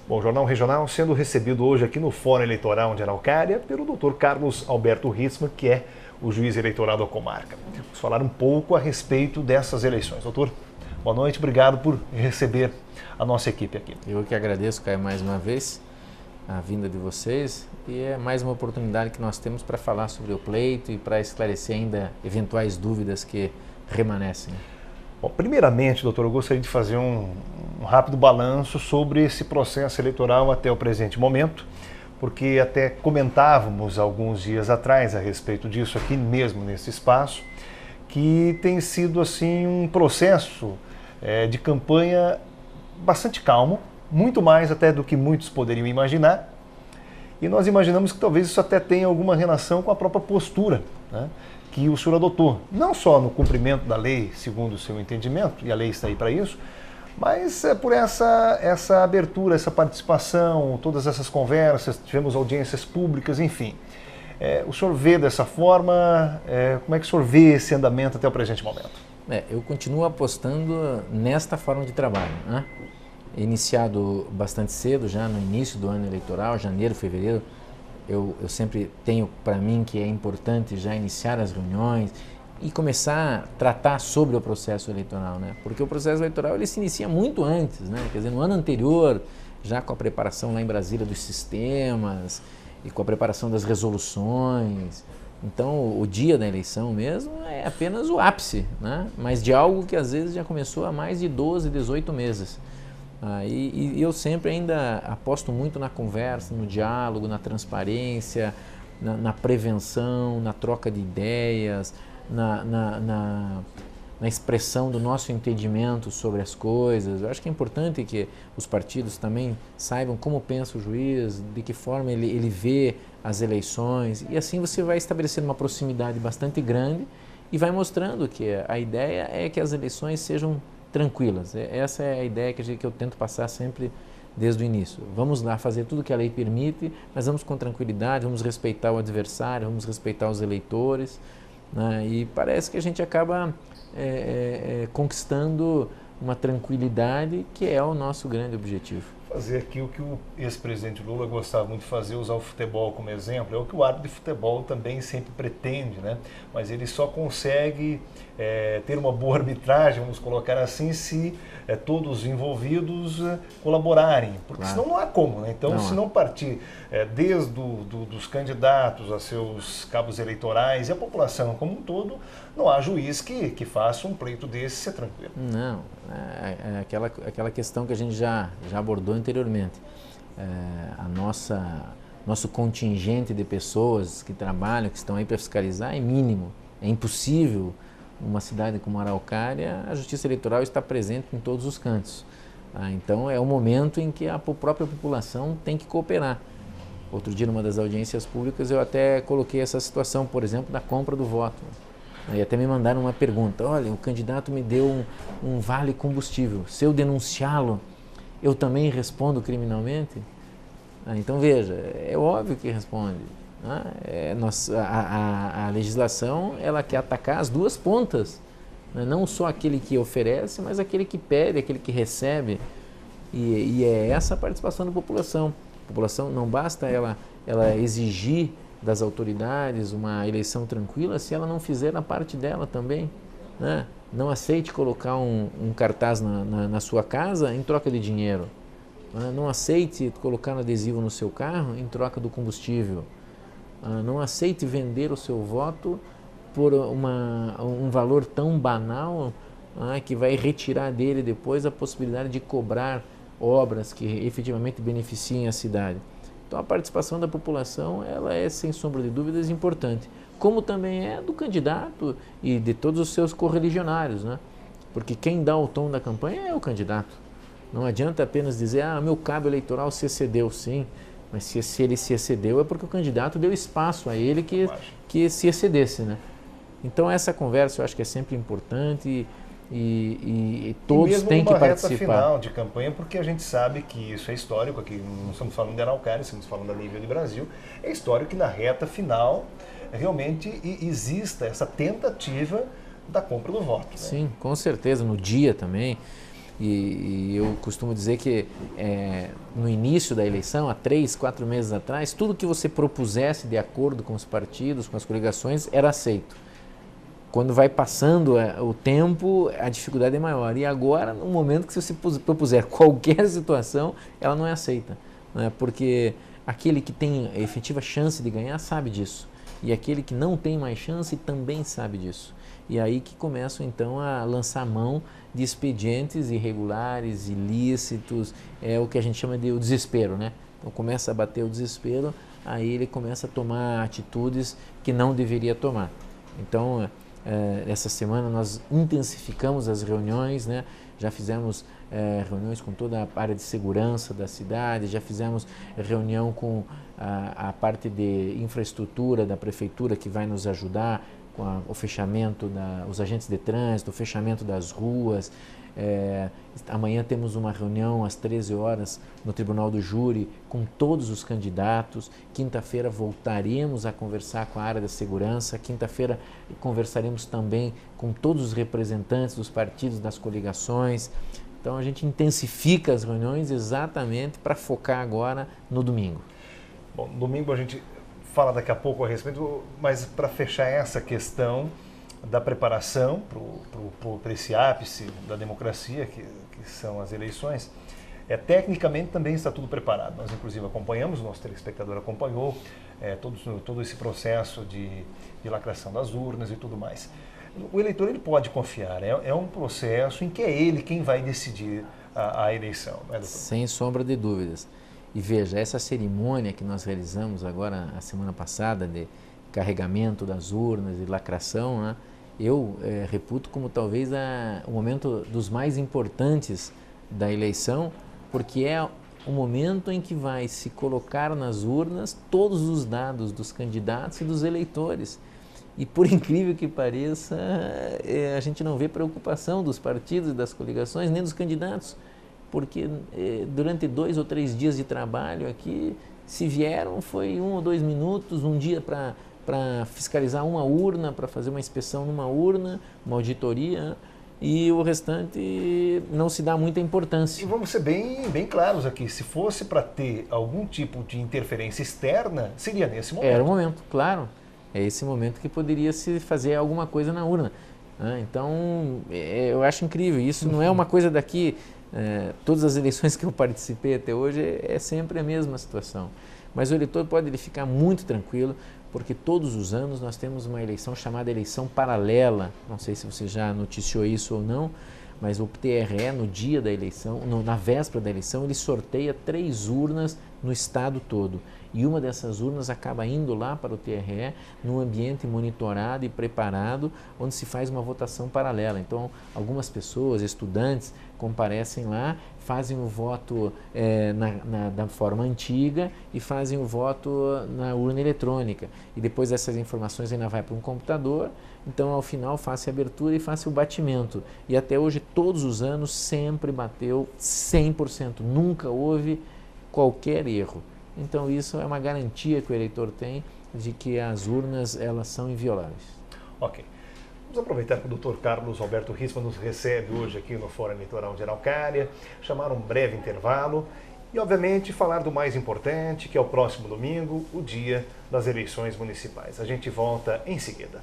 Bom, o Jornal Regional sendo recebido hoje aqui no Fórum Eleitoral de Araucária pelo Dr. Carlos Alberto Ritzmann, que é o juiz eleitoral da comarca. Vamos falar um pouco a respeito dessas eleições. Doutor, boa noite, obrigado por receber a nossa equipe aqui. Eu que agradeço, Caio, mais uma vez a vinda de vocês e é mais uma oportunidade que nós temos para falar sobre o pleito e para esclarecer ainda eventuais dúvidas que remanescem. Bom, primeiramente, doutor, eu gostaria de fazer um rápido balanço sobre esse processo eleitoral até o presente momento, porque até comentávamos alguns dias atrás a respeito disso aqui mesmo nesse espaço, que tem sido assim um processo de campanha bastante calmo, muito mais até do que muitos poderiam imaginar, e nós imaginamos que talvez isso até tenha alguma relação com a própria postura, né, que o senhor adotou, não só no cumprimento da lei, segundo o seu entendimento, e a lei está aí para isso, mas por essa abertura, essa participação, todas essas conversas, tivemos audiências públicas, enfim. O senhor vê dessa forma, como é que o senhor vê esse andamento até o presente momento? Eu continuo apostando nesta forma de trabalho, né? Iniciado bastante cedo, já no início do ano eleitoral, janeiro, fevereiro, eu sempre tenho para mim que é importante já iniciar as reuniões e começar a tratar sobre o processo eleitoral, né? Porque o processo eleitoral ele se inicia muito antes, né? Quer dizer, no ano anterior, já com a preparação lá em Brasília dos sistemas e com a preparação das resoluções. Então, o dia da eleição mesmo é apenas o ápice, né? Mas de algo que às vezes já começou há mais de 12, 18 meses. E eu sempre ainda aposto muito na conversa, no diálogo, na transparência, na prevenção, na troca de ideias, na expressão do nosso entendimento sobre as coisas. Eu acho que é importante que os partidos também saibam como pensa o juiz, de que forma ele vê as eleições, e assim você vai estabelecendo uma proximidade bastante grande e vai mostrando que a ideia é que as eleições sejam tranquilas. Essa é a ideia que eu tento passar sempre desde o início. Vamos lá fazer tudo que a lei permite, mas vamos com tranquilidade, vamos respeitar o adversário, vamos respeitar os eleitores, né? E parece que a gente acaba conquistando uma tranquilidade que é o nosso grande objetivo. Fazer aqui o que o ex-presidente Lula gostava muito de fazer, usar o futebol como exemplo, é o que o árbitro de futebol também sempre pretende, né? Mas ele só consegue ter uma boa arbitragem, vamos colocar assim, se todos os envolvidos colaborarem, porque Claro. senão não há como, né? Então, Não se há. não partir desde dos candidatos a seus cabos eleitorais e a população como um todo, não há juiz que faça um pleito desse ser tranquilo. Não, é aquela questão que a gente já abordou anteriormente. Nosso contingente de pessoas que trabalham, que estão aí para fiscalizar é mínimo. É impossível, numa cidade como Araucária, a Justiça Eleitoral está presente em todos os cantos. Então é o momento em que a própria população tem que cooperar. Outro dia, numa das audiências públicas, eu até coloquei essa situação, por exemplo, da compra do voto. E até me mandaram uma pergunta: olha, o candidato me deu um vale combustível, se eu denunciá-lo, eu também respondo criminalmente? Então veja, é óbvio que responde, né? A legislação ela quer atacar as duas pontas, né? Não só aquele que oferece, mas aquele que pede, aquele que recebe, e é essa a participação da população. A população não basta ela exigir das autoridades uma eleição tranquila se ela não fizer a parte dela também, né? Não aceite colocar um cartaz na sua casa em troca de dinheiro, né? Não aceite colocar um adesivo no seu carro em troca do combustível, não aceite vender o seu voto por um valor tão banal, que vai retirar dele depois a possibilidade de cobrar obras que efetivamente beneficiem a cidade. Então a participação da população ela é sem sombra de dúvidas importante, como também é do candidato e de todos os seus correligionários, né? Porque quem dá o tom da campanha é o candidato. Não adianta apenas dizer, meu cabo eleitoral se excedeu, sim, mas se ele se excedeu é porque o candidato deu espaço a ele que se excedesse, né? Então essa conversa eu acho que é sempre importante e todos têm que participar. Reta final de campanha, porque a gente sabe que isso é histórico, aqui não estamos falando de Araucária, estamos falando a nível de Brasil, é histórico que na reta final realmente exista essa tentativa da compra do voto, né? Sim, com certeza, no dia também. E eu costumo dizer que no início da eleição, há 3, 4 meses atrás, tudo que você propusesse de acordo com os partidos, com as coligações, era aceito. Quando vai passando o tempo, a dificuldade é maior. E agora, no momento que você propuser qualquer situação, ela não é aceita, né? Porque aquele que tem efetiva chance de ganhar sabe disso. E aquele que não tem mais chance também sabe disso. E aí que começam então a lançar mão de expedientes irregulares, ilícitos, é o que a gente chama de o desespero, né? Então começa a bater o desespero, aí ele começa a tomar atitudes que não deveria tomar. Então, essa semana nós intensificamos as reuniões, né? Já fizemos reuniões com toda a área de segurança da cidade, já fizemos reunião com a parte de infraestrutura da prefeitura que vai nos ajudar com o fechamento, os agentes de trânsito, o fechamento das ruas. Amanhã temos uma reunião às 13 horas no Tribunal do Júri com todos os candidatos. Quinta-feira voltaremos a conversar com a área da segurança. Quinta-feira conversaremos também com todos os representantes dos partidos, das coligações. Então a gente intensifica as reuniões exatamente para focar agora no domingo. Bom, domingo a gente fala daqui a pouco a respeito, mas para fechar essa questão da preparação para esse ápice da democracia, que são as eleições, tecnicamente também está tudo preparado. Nós, inclusive, acompanhamos, o nosso telespectador acompanhou todo esse processo de lacração das urnas e tudo mais. O eleitor ele pode confiar, é um processo em que é ele quem vai decidir a eleição, não é, doutor? Sem sombra de dúvidas. E veja, essa cerimônia que nós realizamos agora, a semana passada, de carregamento das urnas e lacração, né, eu reputo como talvez o momento dos mais importantes da eleição, porque é o momento em que vai se colocar nas urnas todos os dados dos candidatos e dos eleitores. E por incrível que pareça, a gente não vê preocupação dos partidos e das coligações, nem dos candidatos, porque durante 2 ou 3 dias de trabalho aqui, se vieram, foi 1 ou 2 minutos, um dia para fiscalizar uma urna, para fazer uma inspeção numa urna, uma auditoria, e o restante não se dá muita importância. E vamos ser bem claros aqui, se fosse para ter algum tipo de interferência externa, seria nesse momento. Era o momento, claro. É esse momento que poderia se fazer alguma coisa na urna. Então, eu acho incrível. Isso não é uma coisa daqui. Todas as eleições que eu participei até hoje é sempre a mesma situação. Mas o eleitor pode ficar muito tranquilo, porque todos os anos nós temos uma eleição chamada eleição paralela. Não sei se você já noticiou isso ou não, mas o TRE, no dia da eleição, na véspera da eleição, ele sorteia 3 urnas no estado todo. E uma dessas urnas acaba indo lá para o TRE, num ambiente monitorado e preparado, onde se faz uma votação paralela. Então, algumas pessoas, estudantes, comparecem lá, fazem o voto da forma antiga e fazem o voto na urna eletrônica. E depois essas informações ainda vai para um computador. Então, ao final, faça a abertura e faça o batimento. E até hoje, todos os anos, sempre bateu 100%. Nunca houve qualquer erro. Então, isso é uma garantia que o eleitor tem de que as urnas elas são invioláveis. Ok. Vamos aproveitar que o Dr. Carlos Alberto Rissmann nos recebe hoje aqui no Fórum Eleitoral de Araucária, chamar um breve intervalo e, obviamente, falar do mais importante, que é o próximo domingo, o dia das eleições municipais. A gente volta em seguida.